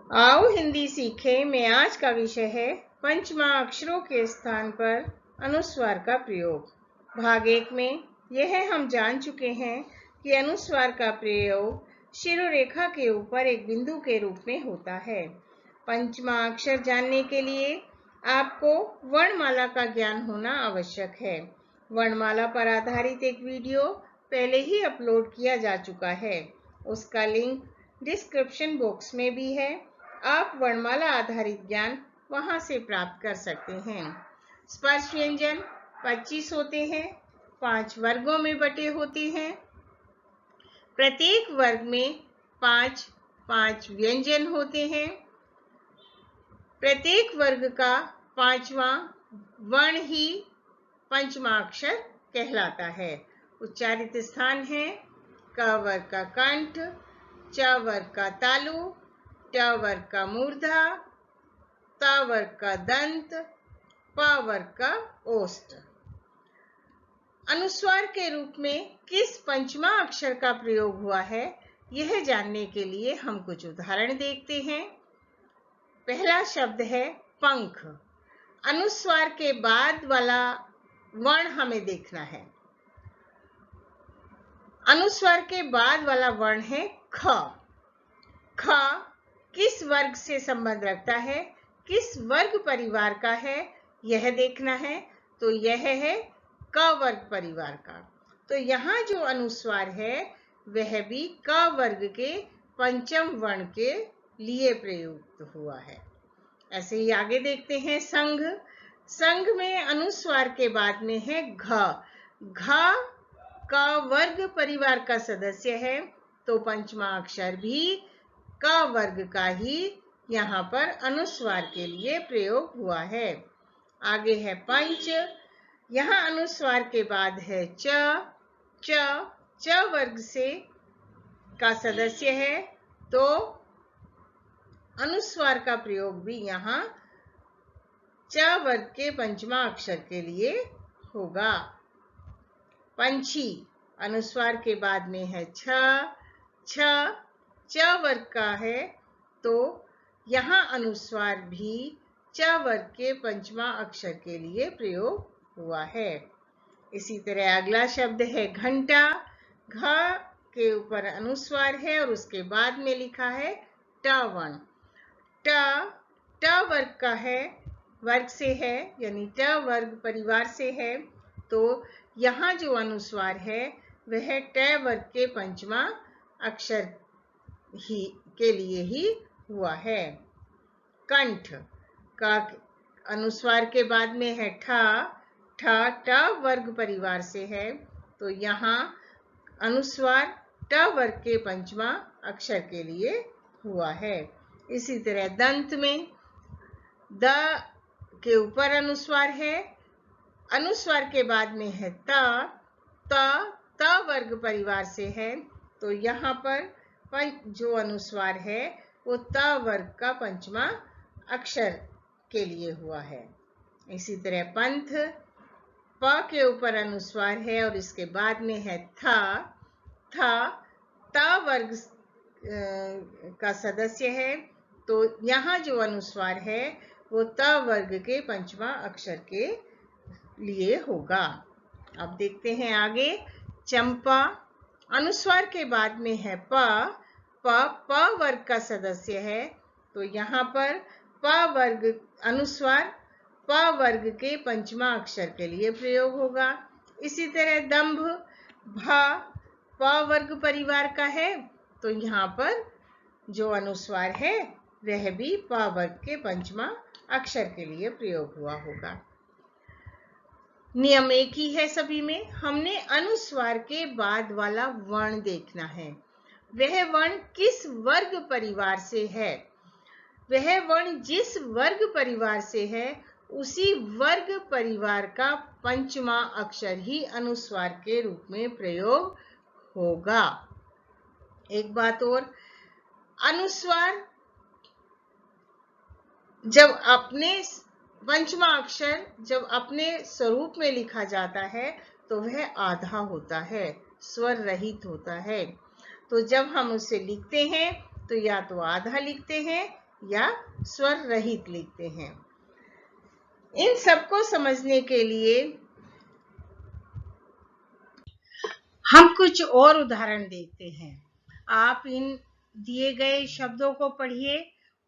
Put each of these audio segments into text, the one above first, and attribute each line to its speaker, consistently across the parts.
Speaker 1: आओ हिंदी सीखें में आज का विषय है पंचमा अक्षरों के स्थान पर अनुस्वार का प्रयोग। भाग 1 में यह हम जान चुके हैं कि अनुस्वार का प्रयोग शिरोरेखा के ऊपर एक बिंदु के रूप में होता है। पंचमा अक्षर जानने के लिए आपको वर्णमाला का ज्ञान होना आवश्यक है। वर्णमाला पर आधारित एक वीडियो पहले ही अपलोड किया जा चुका है, उसका लिंक डिस्क्रिप्शन बॉक्स में भी है। आप वर्णमाला आधारित ज्ञान वहां से प्राप्त कर सकते हैं। स्पर्श व्यंजन 25 होते हैं, 5 वर्गों में बटे होते हैं। प्रत्येक वर्ग में 5-5 व्यंजन होते हैं। प्रत्येक वर्ग का 5वां वर्ण ही पंचमा अक्षर कहलाता है। उच्चारित स्थान है क वर्ग का कंठ, च वर्ग का तालु, ट वर्ग का मूर्धा, त वर्ग का दंत, प वर्ग का ओष्ठ। अनुस्वार के रूप में किस पंचमा अक्षर का प्रयोग हुआ है, यह जानने के लिए हम कुछ उदाहरण देखते हैं। पहला शब्द है पंख। अनुस्वार के बाद वाला वर्ण हमें देखना है। अनुस्वार के बाद वाला वर्ण है ख। ख किस वर्ग से संबंध रखता है, किस वर्ग परिवार का है, यह देखना है। तो यह है क वर्ग परिवार का। तो यहाँ जो अनुस्वार है वह भी क वर्ग के पंचम वर्ण के लिए प्रयुक्त हुआ है। ऐसे ही आगे देखते हैं संघ। संघ में अनुस्वार के बाद में है घ। घ क वर्ग परिवार का सदस्य है, तो पंचमा अक्षर भी क वर्ग का ही यहाँ पर अनुस्वार के लिए प्रयोग हुआ है। आगे है पंच। यहाँ अनुस्वार के बाद है च। च वर्ग से का सदस्य है, तो अनुस्वार का प्रयोग भी यहाँ च वर्ग के पंचमा अक्षर के लिए होगा। पंछी अनुस्वार के बाद में है छ। च वर्ग का है, तो यहाँ अनुस्वार भी च वर्ग के पंचमा अक्षर के लिए प्रयोग हुआ है। इसी तरह अगला शब्द है घंटा। घ के ऊपर अनुस्वार है और उसके बाद में लिखा है ट वर्ण। ट वर्ग का है, वर्ग से है, यानी ट वर्ग परिवार से है, तो यहाँ जो अनुस्वार है वह ट वर्ग के पंचमा अक्षर ही के लिए ही हुआ है। कंठ का अनुस्वार के बाद में है ठ। ट वर्ग परिवार से है, तो यहाँ अनुस्वार ट वर्ग के पंचमा अक्षर के लिए हुआ है। इसी तरह दंत में द के ऊपर अनुस्वार है, अनुस्वार के बाद में है त वर्ग परिवार से है, तो यहाँ पर जो अनुस्वार है वो त वर्ग का पंचमा अक्षर के लिए हुआ है। इसी तरह पंथ। प के ऊपर अनुस्वार है और इसके बाद में है त वर्ग का सदस्य है, तो यहाँ जो अनुस्वार है वो त वर्ग के पंचमा अक्षर के लिए होगा। अब देखते हैं आगे चंपा। अनुस्वार के बाद में है प वर्ग का सदस्य है, तो यहाँ पर प वर्ग अनुस्वार प वर्ग के पंचमा अक्षर के लिए प्रयोग होगा। इसी तरह दंभ। भ प वर्ग परिवार का है, तो यहाँ पर जो अनुस्वार है वह भी प वर्ग के पंचमा अक्षर के लिए प्रयोग हुआ होगा। नियम एक ही है सभी में। हमने अनुस्वार के बाद वाला वर्ण देखना है। वह वर्ण किस वर्ग परिवार से है, वह वर्ण जिस वर्ग परिवार से है उसी वर्ग परिवार का पंचमा अक्षर ही अनुस्वार के रूप में प्रयोग होगा। एक बात और, अनुस्वार जब अपने पंचमा अक्षर जब अपने स्वरूप में लिखा जाता है तो वह आधा होता है, स्वर रहित होता है। तो जब हम उसे लिखते हैं तो या तो आधा लिखते हैं या स्वर रहित लिखते हैं। इन सबको समझने के लिए हम कुछ और उदाहरण देखते हैं। आप इन दिए गए शब्दों को पढ़िए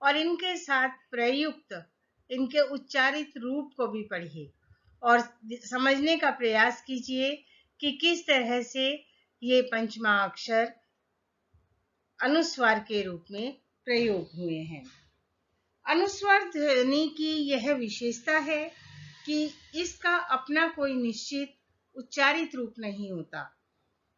Speaker 1: और इनके साथ प्रयुक्त इनके उच्चारित रूप को भी पढ़िए और समझने का प्रयास कीजिए कि किस तरह से ये पंचमा अक्षर अनुस्वार के रूप में प्रयोग हुए हैं। अनुस्वार ध्वनि की यह विशेषता है कि इसका अपना कोई निश्चित उच्चारित रूप नहीं होता।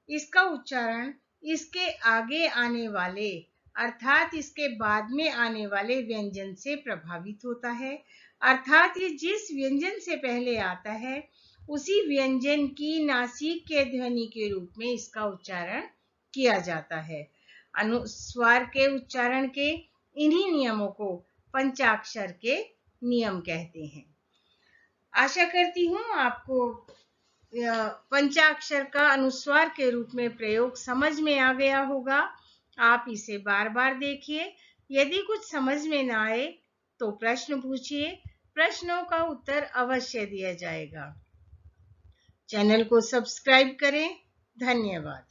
Speaker 1: इसका उच्चारण इसके आगे आने वाले अर्थात इसके बाद में आने वाले व्यंजन से प्रभावित होता है। अर्थात ये जिस व्यंजन से पहले आता है उसी व्यंजन की नासिक ध्वनि के रूप में इसका उच्चारण किया जाता है। अनुस्वार के उच्चारण के इन्हीं नियमों को पंचाक्षर के नियम कहते हैं। आशा करती हूँ आपको पंचाक्षर का अनुस्वार के रूप में प्रयोग समझ में आ गया होगा। आप इसे बार बार देखिए। यदि कुछ समझ में ना आए तो प्रश्न पूछिए, प्रश्नों का उत्तर अवश्य दिया जाएगा। चैनल को सब्सक्राइब करें। धन्यवाद।